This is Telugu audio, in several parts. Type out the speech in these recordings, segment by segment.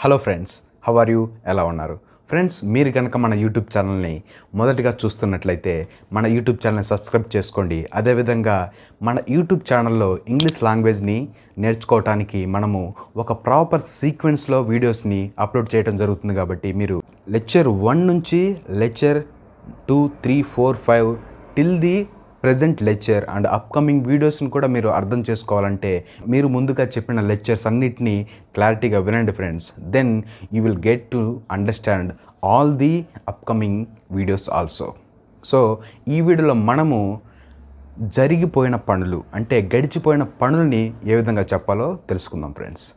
Hello friends, how are you? ఎలా ఉన్నారు ఫ్రెండ్స్? మీరు కనుక మన యూట్యూబ్ ఛానల్ని మొదటిగా చూస్తున్నట్లయితే మన యూట్యూబ్ ఛానల్ని సబ్స్క్రైబ్ చేసుకోండి. అదేవిధంగా మన యూట్యూబ్ ఛానల్లో ఇంగ్లీష్ లాంగ్వేజ్ని నేర్చుకోవటానికి మనము ఒక ప్రాపర్ సీక్వెన్స్లో వీడియోస్ని అప్లోడ్ చేయడం జరుగుతుంది. కాబట్టి మీరు లెక్చర్ 1 నుంచి lecture 2, 3, 4, 5 till the present lecture and upcoming వీడియోస్ని కూడా మీరు అర్థం చేసుకోవాలంటే మీరు ముందుగా చెప్పిన లెక్చర్స్ అన్నిటినీ క్లారిటీగా వినండి friends. Then you will get to understand all the upcoming videos also. So ఈ వీడియోలో మనము జరిగిపోయిన పనులు అంటే గడిచిపోయిన పనులని ఏ విధంగా చెప్పాలో తెలుసుకుందాం ఫ్రెండ్స్.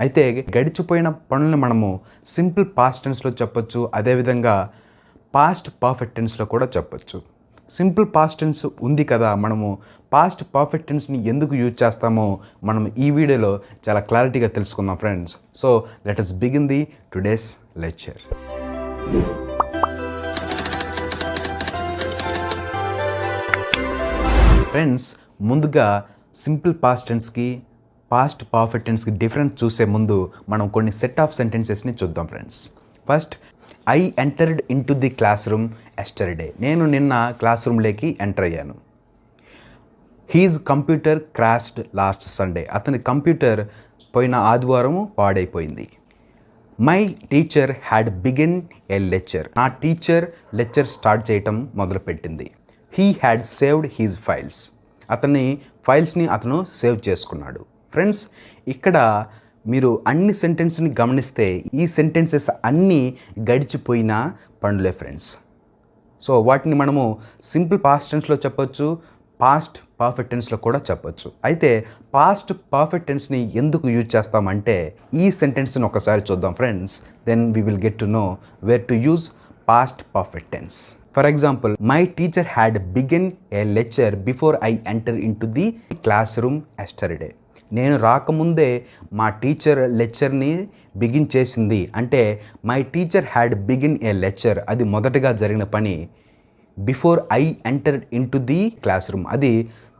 అయితే గడిచిపోయిన పనులను మనము సింపుల్ పాస్ట్ టెన్స్లో చెప్పొచ్చు, అదేవిధంగా పాస్ట్ పర్ఫెక్ట్ టెన్స్లో కూడా చెప్పొచ్చు. సింపుల్ పాస్ట్ టెన్స్ ఉంది కదా, మనము పాస్ట్ పర్ఫెక్ట్ టెన్స్ని ఎందుకు యూజ్ చేస్తామో మనం ఈ వీడియోలో చాలా క్లారిటీగా తెలుసుకుందాం friends. So let us begin the today's lecture. Friends, ముందుగా సింపుల్ పాస్ట్ టెన్స్కి పాస్ట్ పర్ఫెక్ట్ టెన్స్కి డిఫరెన్స్ చూసే ముందు మనం కొన్ని సెట్ ఆఫ్ సెంటెన్సెస్ని చూద్దాం friends. First, I entered in to the class room yesterday. నేను నిన్న క్లాస్ రూమ్లోకి ఎంటర్ అయ్యాను. His computer crashed last Sunday. అతని కంప్యూటర్ పోయిన ఆదివారం పాడైపోయింది. My teacher had begin a lecture. నా టీచర్ లెక్చర్ స్టార్ట్ చేయటం మొదలుపెట్టింది. He had saved he's files. అతని ఫైల్స్ని అతను సేవ్ చేసుకున్నాడు. ఫ్రెండ్స్, ఇక్కడ మీరు అన్ని సెంటెన్స్ని గమనిస్తే ఈ సెంటెన్సెస్ అన్నీ గడిచిపోయిన పనులే ఫ్రెండ్స్. సో వాటిని మనము సింపుల్ పాస్ట్ టెన్స్లో చెప్పొచ్చు, పాస్ట్ పర్ఫెక్ట్ టెన్స్లో కూడా చెప్పొచ్చు. అయితే పాస్ట్ పర్ఫెక్ట్ టెన్స్ని ఎందుకు యూజ్ చేస్తామంటే ఈ సెంటెన్స్ని ఒకసారి చూద్దాం friends. Then we will get to know where to use past perfect tense. For example, my teacher had begin a lecture before I enter in to the class room yesterday. నేను రాకముందే మా టీచర్ లెక్చర్ని బిగిన్ చేసింది. అంటే my teacher had begin a lecture, అది మొదటగా జరిగిన పని. Before I entered in to the class room, అది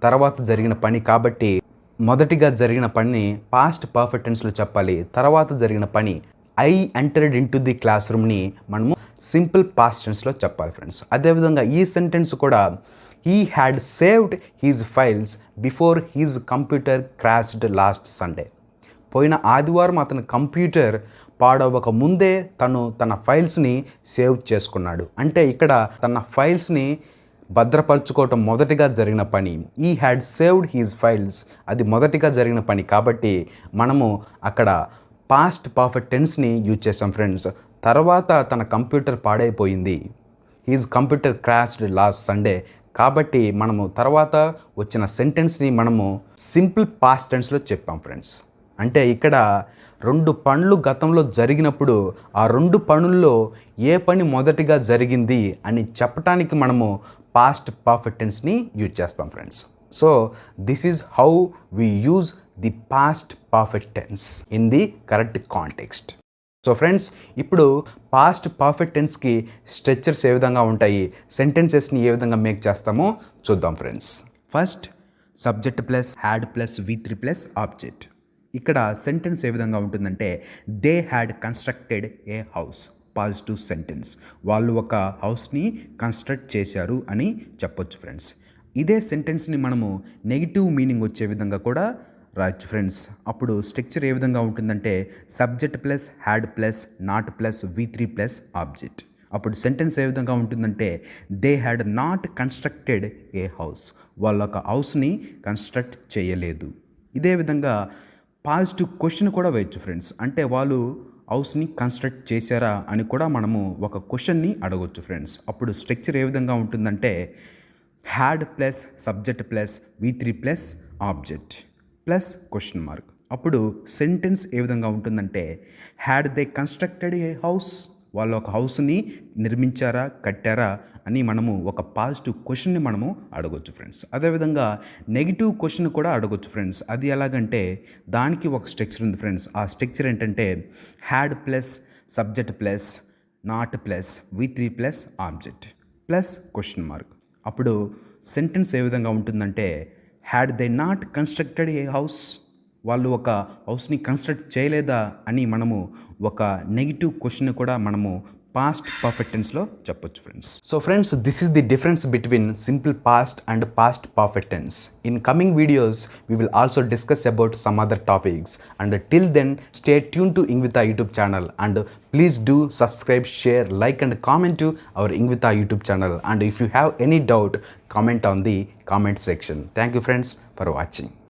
తర్వాత జరిగిన పని. కాబట్టి మొదటిగా జరిగిన పని పాస్ట్ పర్ఫెక్ట్ టెన్స్లో చెప్పాలి. తర్వాత జరిగిన పని I entered in to the క్లాస్ రూమ్ని మనము సింపుల్ పాస్ట్ టెన్స్లో చెప్పాలి ఫ్రెండ్స్. అదేవిధంగా ఈ సెంటెన్స్ కూడా he had saved his files before his computer crashed last Sunday. పోయిన ఆదివారం అతని కంప్యూటర్ పాడవక ముందే తన ఫైల్స్ని సేవ్ చేసుకున్నాడు. అంటే ఇక్కడ తన ఫైల్స్ని భద్రపరచుకోవటం మొదటిగా జరిగిన పని. he had saved his files, అది మొదటిగా జరిగిన పని. కాబట్టి మనము అక్కడ పాస్ట్ పర్ఫెక్ట్ టెన్స్ని యూజ్ చేసాం ఫ్రెండ్స్. తర్వాత తన కంప్యూటర్ పాడైపోయింది. his computer crashed last Sunday. కాబట్టి మనము తర్వాత వచ్చిన సెంటెన్స్ని మనము సింపుల్ పాస్ట్ టెన్స్లో చెప్పాం ఫ్రెండ్స్. అంటే ఇక్కడ 2 పనులు గతంలో జరిగినప్పుడు ఆ 2 పనుల్లో ఏ పని మొదటిగా జరిగింది అని చెప్పటానికి మనము పాస్ట్ పర్ఫెక్ట్ టెన్స్ని యూజ్ చేస్తాం friends. So this is how we use the past perfect tense in the correct context. So friends, ఇప్పుడు పాస్ట్ పర్ఫెక్ట్ టెన్స్కి స్ట్రక్చర్స్ ఏ విధంగా ఉంటాయి, సెంటెన్సెస్ని ఏ విధంగా మేక్ చేస్తామో చూద్దాం friends. First, subject plus had plus V3 plus object. ఇక్కడ సెంటెన్స్ ఏ విధంగా ఉంటుందంటే they had constructed a house. Positive sentence, వాళ్ళు ఒక హౌస్ని కన్స్ట్రక్ట్ చేశారు అని చెప్పొచ్చు ఫ్రెండ్స్. ఇదే సెంటెన్స్ని మనము నెగిటివ్ మీనింగ్ వచ్చే విధంగా కూడా రాయొచ్చు ఫ్రెండ్స్. అప్పుడు స్ట్రక్చర్ ఏ విధంగా ఉంటుందంటే subject plus had plus not plus V3 plus object. అప్పుడు సెంటెన్స్ ఏ విధంగా ఉంటుందంటే they had not constructed a house. వాళ్ళ ఒక హౌస్ని కన్స్ట్రక్ట్ చేయలేదు. ఇదే విధంగా పాజిటివ్ క్వశ్చన్ కూడా వేయచ్చు ఫ్రెండ్స్. అంటే వాళ్ళు హౌస్ని కన్స్ట్రక్ట్ చేశారా అని కూడా మనము ఒక క్వశ్చన్ని అడగొచ్చు ఫ్రెండ్స్. అప్పుడు స్ట్రక్చర్ ఏ విధంగా ఉంటుందంటే had plus subject plus V3 plus object plus question mark. అప్పుడు సెంటెన్స్ ఏ విధంగా ఉంటుందంటే had they constructed a house. వాళ్ళు ఒక హౌస్ని నిర్మించారా, కట్టారా అని మనము ఒక పాజిటివ్ క్వశ్చన్ని మనము అడగొచ్చు ఫ్రెండ్స్. అదేవిధంగా నెగిటివ్ క్వశ్చన్ కూడా అడగొచ్చు ఫ్రెండ్స్. అది ఎలాగంటే దానికి ఒక స్ట్రక్చర్ ఉంది ఫ్రెండ్స్. ఆ స్ట్రక్చర్ ఏంటంటే had plus subject plus not plus V3 plus object plus question mark. అప్పుడు సెంటెన్స్ ఏ విధంగా ఉంటుందంటే had they not constructed a house. వాళ్ళు ఒక హౌస్ని కన్స్ట్రక్ట్ చేయలేదా అని మనము ఒక నెగిటివ్ క్వశ్చన్ కూడా మనము పాస్ట్ పర్ఫెక్ట్ టెన్స్లో చెప్పొచ్చు friends. So friends, this is the difference between simple past and past perfect tense. In coming videos we will also discuss about some other topics, and till then stay tuned to Ingvita YouTube channel, and please do subscribe, share, like and comment to our Ingvita YouTube channel, and if you have any doubt, comment on the comment section. Thank you friends for watching.